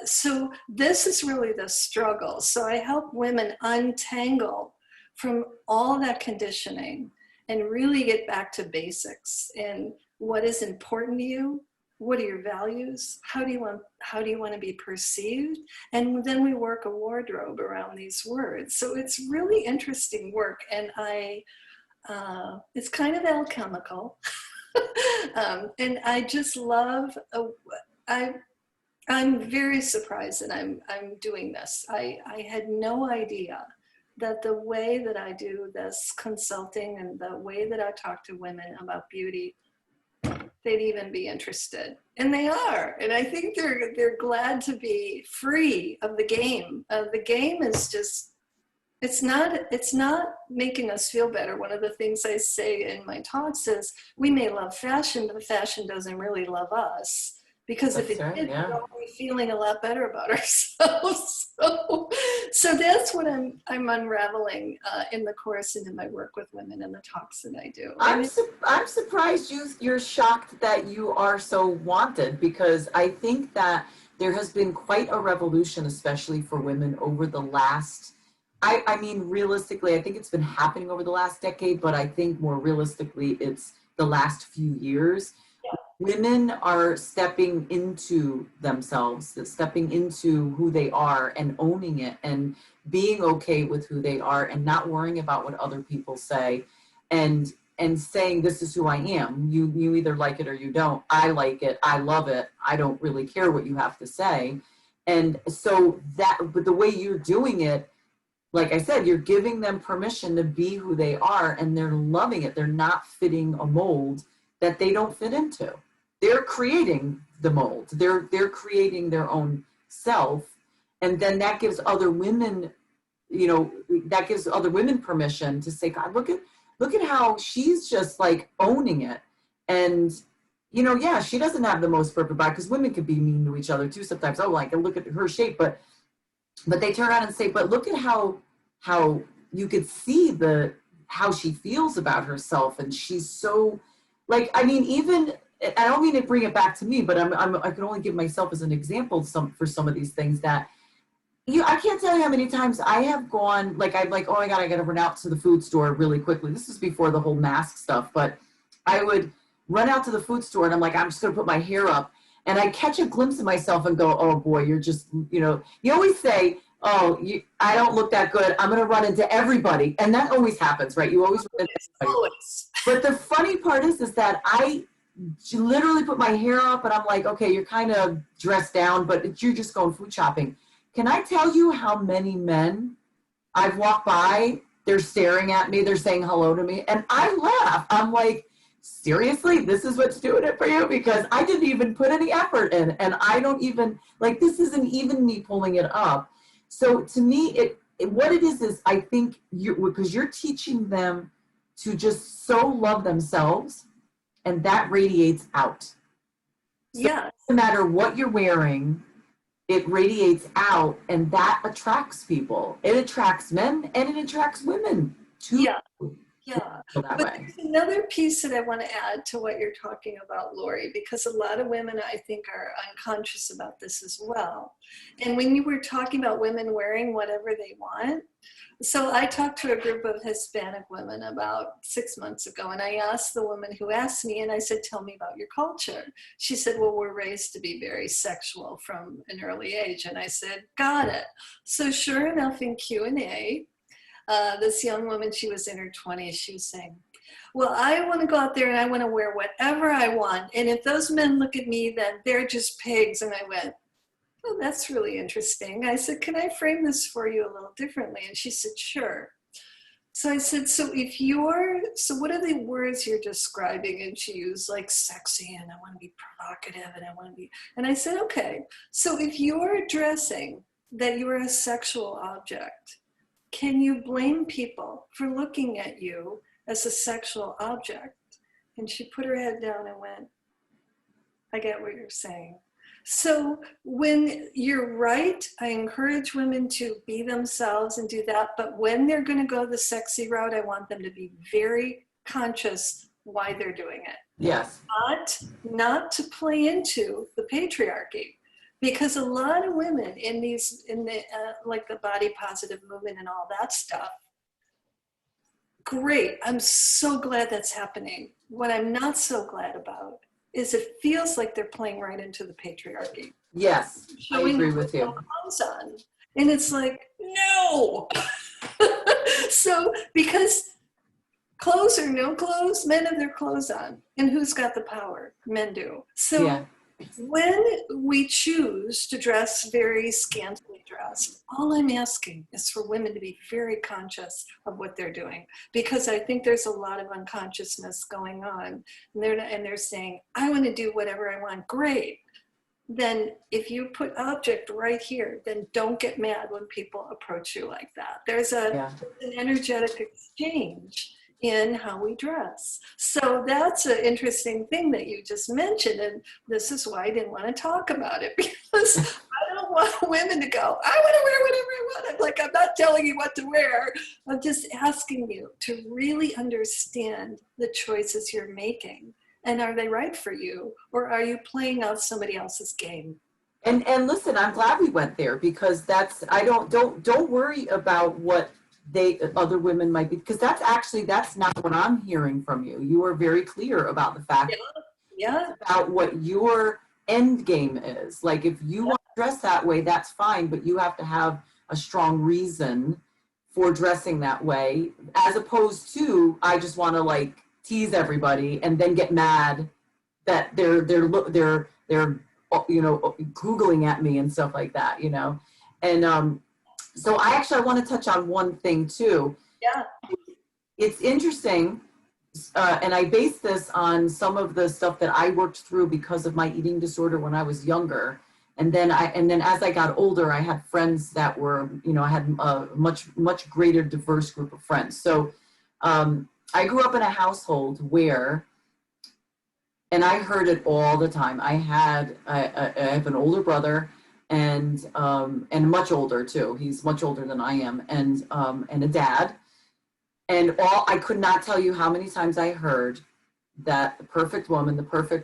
So this is really the struggle. So I help women untangle from all that conditioning and really get back to basics and what is important to you. What are your values? How do you want to be perceived? And then we work a wardrobe around these words. So it's really interesting work. And it's kind of alchemical. And I just love, I'm very surprised that I'm doing this. I had no idea that the way that I do this consulting and the way that I talk to women about beauty, they'd even be interested. And they are. And I think they're glad to be free of the game. The game is just, it's not making us feel better. One of the things I say in my talks is we may love fashion, but fashion doesn't really love us. Because if it did, we'd all be feeling a lot better about ourselves. So that's what I'm unraveling in the course and in my work with women and the talks that I do. I'm surprised you're shocked that you are so wanted, because I think that there has been quite a revolution, especially for women over the last, I mean, realistically, I think it's been happening over the last decade, but I think more realistically, it's the last few years. Women are stepping into themselves, stepping into who they are and owning it and being okay with who they are and not worrying about what other people say and saying, this is who I am. You either like it or you don't. I like it. I love it. I don't really care what you have to say. And so but the way you're doing it, like I said, you're giving them permission to be who they are and they're loving it. They're not fitting a mold that they don't fit into. They're creating the mold. They're creating their own self. And then that gives other women, that gives other women permission to say, God, look at how she's just like owning it. And, yeah, she doesn't have the most perfect body, because women can be mean to each other too sometimes. Oh, like, look at her shape, but they turn around and say, but look at how you could see how she feels about herself. And she's so like, I mean, even, I don't mean to bring it back to me, but I can only give myself as an example for some of these things that I can't tell you how many times I have gone, like, I'm like, oh my God, I got to run out to the food store really quickly. This is before the whole mask stuff, but I would run out to the food store and I'm like, I'm just going to put my hair up, and I catch a glimpse of myself and go, oh boy, you're just, you always say, oh, I don't look that good. I'm going to run into everybody. And that always happens, right? You always run into everybody. Always. But the funny part is that I literally put my hair up and I'm like, okay, you're kind of dressed down, but you're just going food shopping. Can I tell you how many men I've walked by, they're staring at me, they're saying hello to me, and I laugh. I'm like, seriously, this is what's doing it for you? Because I didn't even put any effort in, and I don't even, like, this isn't even me pulling it up. So to me, what it is I think because you're teaching them to just so love themselves, and that radiates out. So yeah. no matter what you're wearing, it radiates out, and that attracts people. It attracts men and it attracts women too. Yeah. Yeah. That But way. there's another piece that I want to add to what you're talking about, Lori, because a lot of women, I think, are unconscious about this as well. And when you were talking about women wearing whatever they want, so I talked to a group of Hispanic women about 6 months ago, and I asked the woman who asked me, and I said, tell me about your culture. She said, well, we're raised to be very sexual from an early age. And I said, got it. So sure enough, in Q&A, this young woman, she was in her 20s, she was saying, well, I want to go out there and I want to wear whatever I want. And if those men look at me, then they're just pigs. And I went, oh, that's really interesting. I said, can I frame this for you a little differently? And she said, sure. So I said, so what are the words you're describing? And she used like sexy, and I want to be provocative, and I want to be, and I said, okay, so if you're addressing that you are a sexual object, can you blame people for looking at you as a sexual object? And she put her head down and went, I get what you're saying. So when you're right, I encourage women to be themselves and do that. But when they're going to go the sexy route, I want them to be very conscious why they're doing it. Yes. Not to play into the patriarchy. Because a lot of women in like the body positive movement and all that stuff, great, I'm so glad that's happening. What I'm not so glad about is it feels like they're playing right into the patriarchy. Yes, I agree with you. Clothes on. And it's like, no. So because clothes or no clothes, men have their clothes on. And who's got the power? Men do. So yeah. When we choose to dress very scantily dressed, all I'm asking is for women to be very conscious of what they're doing, because I think there's a lot of unconsciousness going on, and they're saying, I want to do whatever I want. Great. Then if you put object right here, then don't get mad when people approach you like that. There's an energetic exchange in how we dress. So that's an interesting thing that you just mentioned, and this is why I didn't want to talk about it, because I don't want women to go, I want to wear whatever I want. I'm like, I'm not telling you what to wear. I'm just asking you to really understand the choices you're making, and are they right for you, or are you playing out somebody else's game? And listen, I'm glad we went there, because that's, don't worry about what other women might be, because that's not what I'm hearing from you. You are very clear about the fact Yeah. about what your end game is. Like if you want to dress that way, that's fine, but you have to have a strong reason for dressing that way, as opposed to I just want to like tease everybody and then get mad that they're googling at me and stuff like that, and so I want to touch on one thing too. Yeah. It's interesting, and I base this on some of the stuff that I worked through because of my eating disorder when I was younger. And then as I got older, I had friends that were, I had a much greater diverse group of friends. So I grew up in a household where, and I heard it all the time. I have an older brother and much older too. He's much older than I am, and a dad. And I could not tell you how many times I heard that the perfect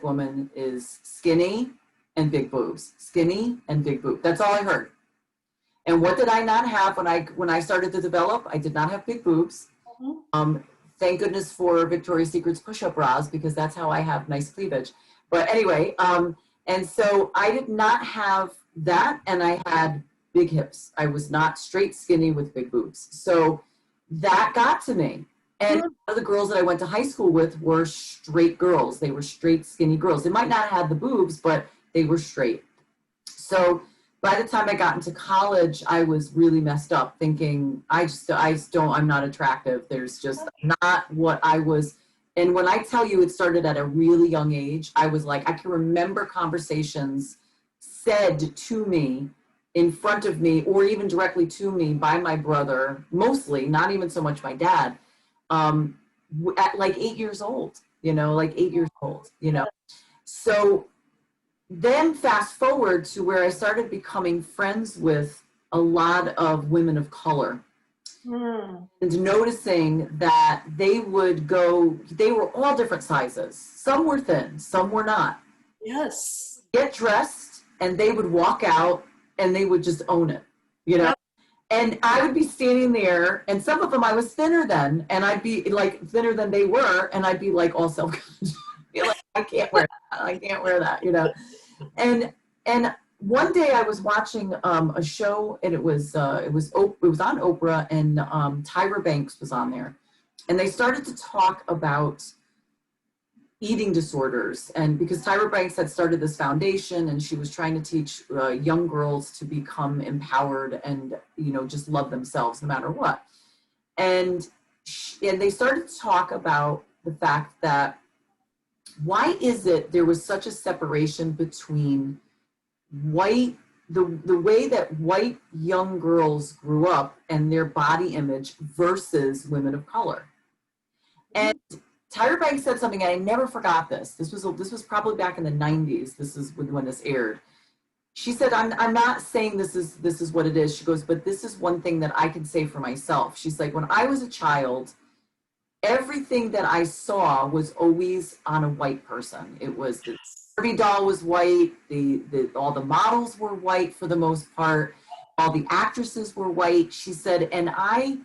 woman is skinny and big boobs, skinny and big boob. That's all I heard. And what did I not have when I started to develop? I did not have big boobs. Thank goodness for Victoria's Secret's push-up bras, because that's how I have nice cleavage. But anyway, and so I did not have that, and I had big hips. I was not straight skinny with big boobs. So that got to me. And the girls that I went to high school with were straight girls. They were straight skinny girls. They might not have had the boobs, but they were straight. So by the time I got into college, I was really messed up, thinking I'm not attractive. There's just not what I was. And when I tell you it started at a really young age, I was like, I can remember conversations said to me, in front of me, or even directly to me by my brother, mostly, not even so much my dad, at like 8 years old, So then fast forward to where I started becoming friends with a lot of women of color, and noticing that they were all different sizes. Some were thin, some were not. Yes. Get dressed, and they would walk out and they would just own it, Yep. And I would be standing there, and some of them I was thinner than, and I'd be like thinner than they were, and I'd be like all self-conscious. Like, I can't wear that, And one day I was watching a show, and it was on Oprah, and Tyra Banks was on there, and they started to talk about eating disorders, and because Tyra Banks had started this foundation, and she was trying to teach young girls to become empowered and just love themselves no matter what, and they started to talk about the fact that why is it there was such a separation between the way that white young girls grew up and their body image versus women of color. And Tyra Banks said something, and I never forgot this. This was probably back in the 90s. This is when this aired. She said, I'm not saying this is what it is. She goes, but this is one thing that I can say for myself. She's like, when I was a child, everything that I saw was always on a white person. It was the Barbie doll was white. All the models were white for the most part. All the actresses were white. She said, and I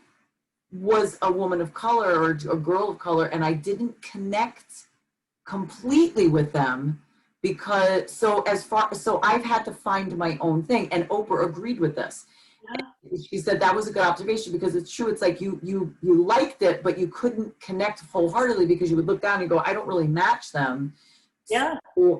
was a woman of color or a girl of color, and I didn't connect completely with them so I've had to find my own thing. And Oprah agreed with this. Yeah. She said that was a good observation, because it's true. It's like you liked it, but you couldn't connect wholeheartedly because you would look down and go, I don't really match them. Yeah. So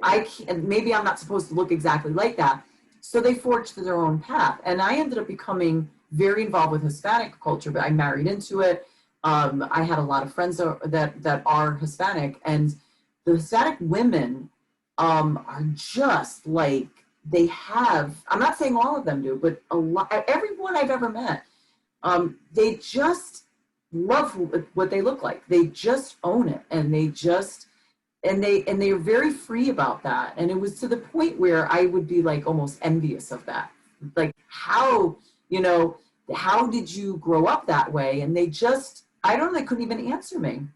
maybe I'm not supposed to look exactly like that. So they forged their own path. And I ended up becoming very involved with Hispanic culture, but I married into it. I had a lot of friends that are Hispanic, and the Hispanic women are just like, I'm not saying all of them do, but a lot, everyone I've ever met, they just love what they look like. They just own it, and they're very free about that. And it was to the point where I would be like almost envious of that. Like, how did you grow up that way? And they couldn't even answer me.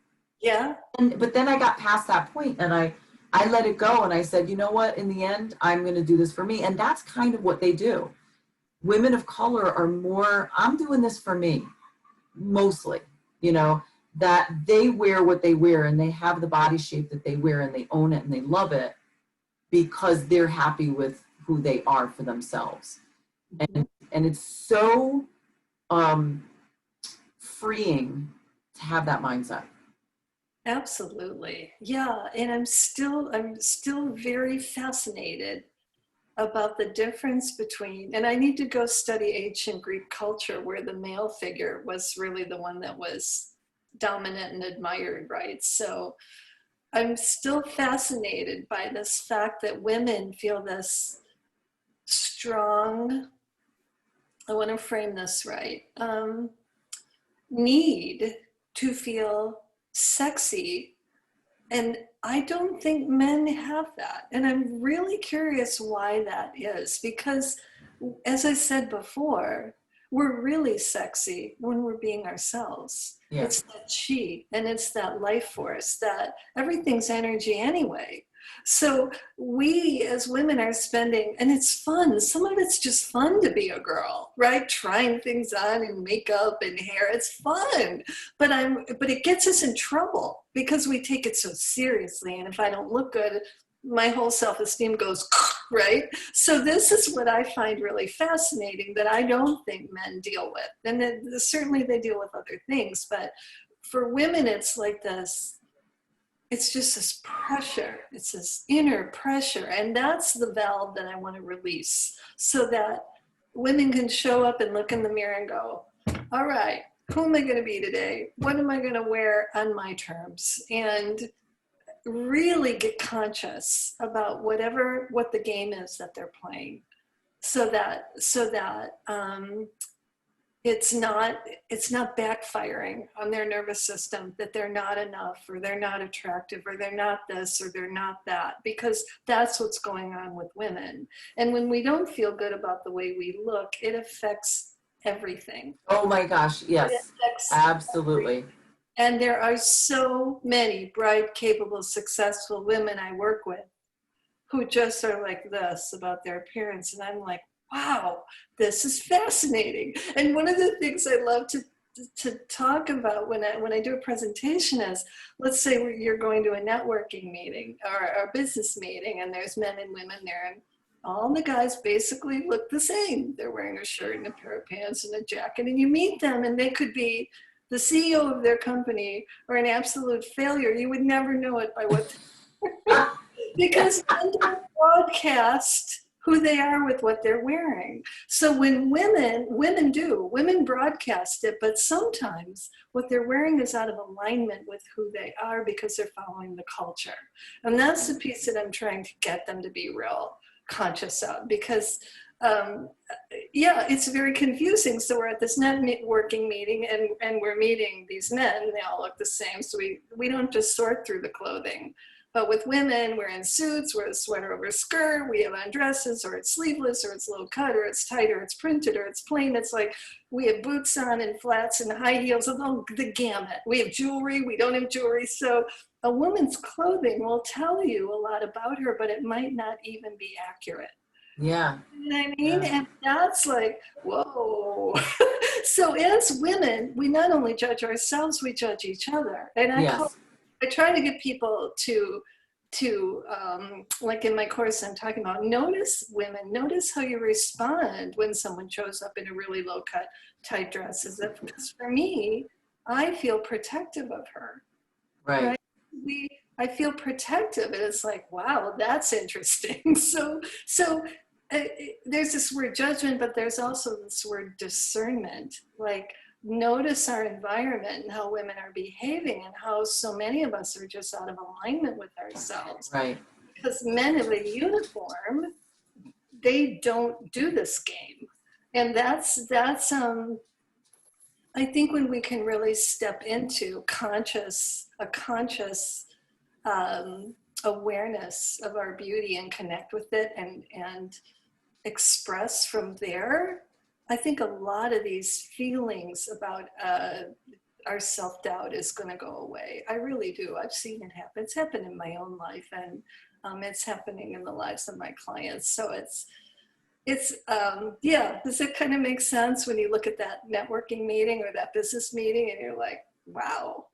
Yeah. But then I got past that point, and I let it go, and I said, you know what, in the end, I'm going to do this for me. And that's kind of what they do. Women of color are more, I'm doing this for me. mostly, you know, that they wear what they wear and they have the body shape that they wear and they own it and they love it because they're happy with who they are for themselves. And it's so freeing to have that mindset. Absolutely. Yeah. And I'm still very fascinated about the difference between, and I need to go study ancient Greek culture where the male figure was really the one that was dominant and admired, right? So I'm still fascinated by this fact that women feel this strong, I want to frame this right, need to feel sexy. And I don't think men have that. And I'm really curious why that is, because as I said before, we're really sexy when we're being ourselves. Yeah. It's that chi and it's that life force that everything's energy anyway. So we as women are spending, and it's fun. Some of it's just fun to be a girl, right? Trying things on and makeup and hair. It's fun. But it gets us in trouble because we take it so seriously. And if I don't look good, my whole self-esteem goes, right? So this is what I find really fascinating that I don't think men deal with. And then certainly they deal with other things, but for women, it's like this, it's just this pressure. It's this inner pressure. And that's the valve that I want to release so that women can show up and look in the mirror and go, all right, who am I going to be today? What am I going to wear on my terms? And really get conscious about what the game is that they're playing, so that it's not backfiring on their nervous system, that they're not enough or they're not attractive or they're not this or they're not that, because that's what's going on with women. And when we don't feel good about the way we look, it affects everything. Oh my gosh, yes, It affects absolutely. everything. And there are so many bright, capable, successful women I work with who just are like this about their appearance. And I'm like, wow, this is fascinating. And one of the things I love to talk about when I do a presentation is, let's say you're going to a networking meeting or a business meeting, and there's men and women there, and all the guys basically look the same. They're wearing a shirt and a pair of pants and a jacket, and you meet them and they could be the CEO of their company or an absolute failure. You would never know it by what, because men don't broadcast who they are with what they're wearing. So when women broadcast it, but sometimes what they're wearing is out of alignment with who they are because they're following the culture. And that's the piece that I'm trying to get them to be real conscious of, because it's very confusing. So we're at this networking meeting and we're meeting these men, and they all look the same. So we don't just sort through the clothing. But with women, we're in suits, we're a sweater over skirt, we have on dresses, or it's sleeveless, or it's low cut, or it's tight, or it's printed, or it's plain. It's like we have boots on and flats and high heels, the gamut. We have jewelry, we don't have jewelry. So a woman's clothing will tell you a lot about her, but it might not even be accurate. Yeah. You know what I mean? Yeah. And that's like, whoa. So as women, we not only judge ourselves, we judge each other. And Yes. I try to get people to like in my course, I'm talking about notice women, notice how you respond when someone shows up in a really low cut, tight dress. Because for me, I feel protective of her. Right. I feel protective, and it's like, wow, that's interesting. So there's this word judgment, but there's also this word discernment. Like, notice our environment and how women are behaving and how so many of us are just out of alignment with ourselves. Right. Because men in a uniform, they don't do this game. And that's I think when we can really step into a conscious awareness of our beauty and connect with it and express from there, I think a lot of these feelings about our self-doubt is going to go away. I really do. I've seen it happen. It's happened in my own life, and it's happening in the lives of my clients. So It's, yeah, does it kind of make sense when you look at that networking meeting or that business meeting and you're like, wow,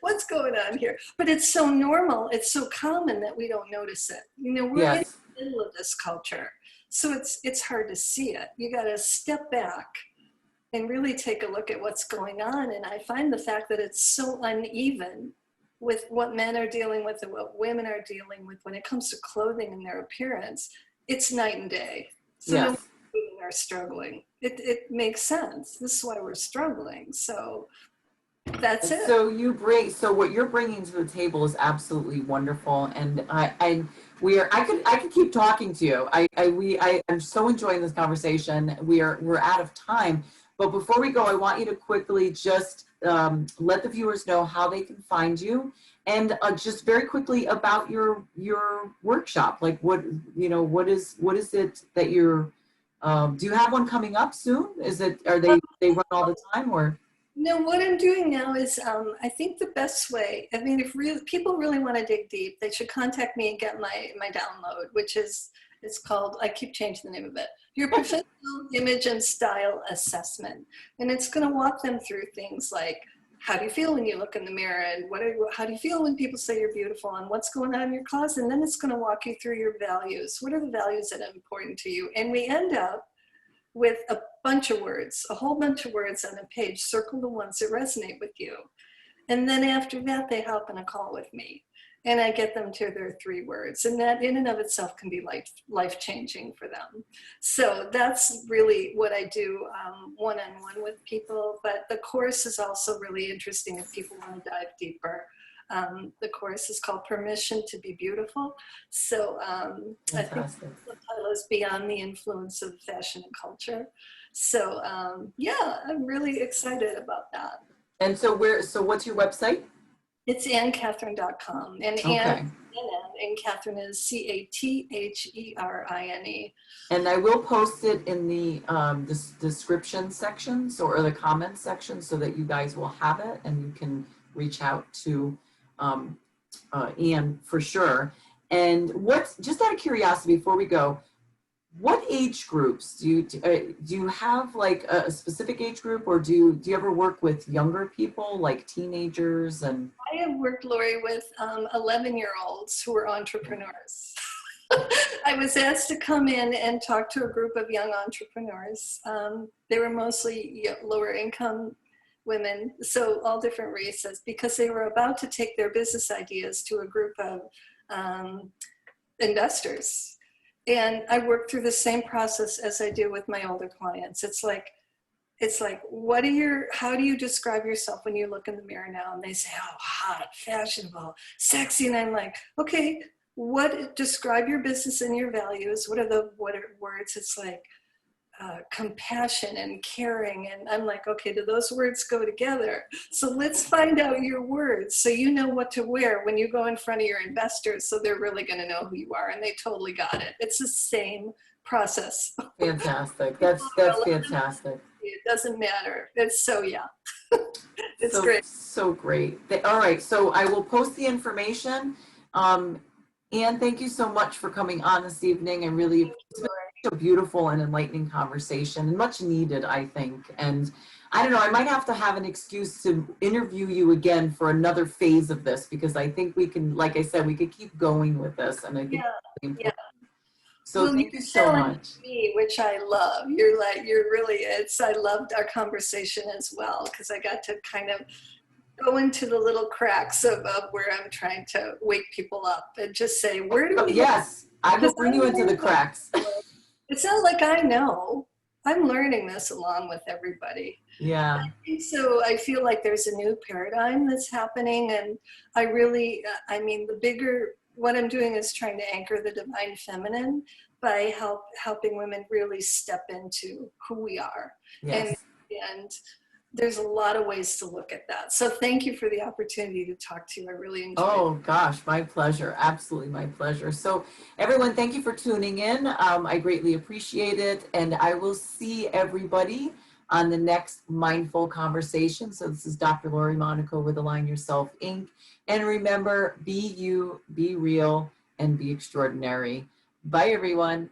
what's going on here? But it's so normal, it's so common that we don't notice it. You know, we're in Yes. the middle of this culture, so it's hard to see it. You got to step back and really take a look at what's going on. And I find the fact that it's so uneven with what men are dealing with and what women are dealing with when it comes to clothing and their appearance, it's night and day. So no Yes. women are struggling. It makes sense. This is why we're struggling. So that's it. So so what you're bringing to the table is absolutely wonderful, and I could keep talking to you. I'm so enjoying this conversation. We're out of time, but before we go, I want you to quickly just let the viewers know how they can find you, and just very quickly about your workshop. Like what is it that you're do you have one coming up soon? They run all the time, or? No, what I'm doing now is I think the best way, I mean, if people really want to dig deep, they should contact me and get my download, which is, it's called, I keep changing the name of it, Your Professional Image and Style Assessment. And it's going to walk them through things like, how do you feel when you look in the mirror, and how do you feel when people say you're beautiful, and what's going on in your closet? And then it's going to walk you through your values. What are the values that are important to you? And we end up with a bunch of words, a whole bunch of words on a page. Circle the ones that resonate with you. And then after that, they hop on a call with me and I get them to their 3 words. And that in and of itself can be life-changing for them. So that's really what I do one-on-one with people. But the course is also really interesting if people want to dive deeper. The course is called Permission to Be Beautiful. So I think the title is Beyond the Influence of Fashion and Culture. So yeah, I'm really excited about that. And so what's your website? It's AnneCatherine.com. And Okay. Anne Catherine is CATHERINE. And I will post it in the description section, or the comments section, so that you guys will have it and you can reach out to Anne for sure. And just out of curiosity before we go, what age groups do you have, like a specific age group, or do you ever work with younger people like teenagers? And I have worked, Lori, with 11-year-olds who are entrepreneurs. I was asked to come in and talk to a group of young entrepreneurs. They were mostly lower income women, so all different races, because they were about to take their business ideas to a group of investors. And I work through the same process as I do with my older clients. It's like, how do you describe yourself when you look in the mirror now? And they say, oh, hot, fashionable, sexy. And I'm like, okay, describe your business and your values. What are words? It's like compassion and caring. And I'm like, okay, do those words go together? So let's find out your words so you know what to wear when you go in front of your investors, so they're really going to know who you are. And they totally got it. It's the same process. fantastic. That's fantastic. It doesn't matter. It's so, yeah. It's So great. So great. All right, so I will post the information. Anne, thank you so much for coming on this evening, and really, it's been such a beautiful and enlightening conversation, and much needed, I think. And I don't know, I might have to have an excuse to interview you again for another phase of this, because I think we can, like I said, we could keep going with this, and I think it's really important. So Well, thank you so much. Me, which I love. I loved our conversation as well, because I got to kind of go into the little cracks of where I'm trying to wake people up and just say, where do we Yes, I will bring you into the cracks. It's not like I know. I'm learning this along with everybody. Yeah. So I feel like there's a new paradigm that's happening, and I really, what I'm doing is trying to anchor the divine feminine by helping women really step into who we are. Yes. And there's a lot of ways to look at that. So thank you for the opportunity to talk to you. I really enjoyed it. Oh gosh, my pleasure. Absolutely my pleasure. So everyone, thank you for tuning in. I greatly appreciate it. And I will see everybody on the next Mindful Conversation. So this is Dr. Lori Monaco with Align Yourself, Inc. And remember, be you, be real, and be extraordinary. Bye, everyone.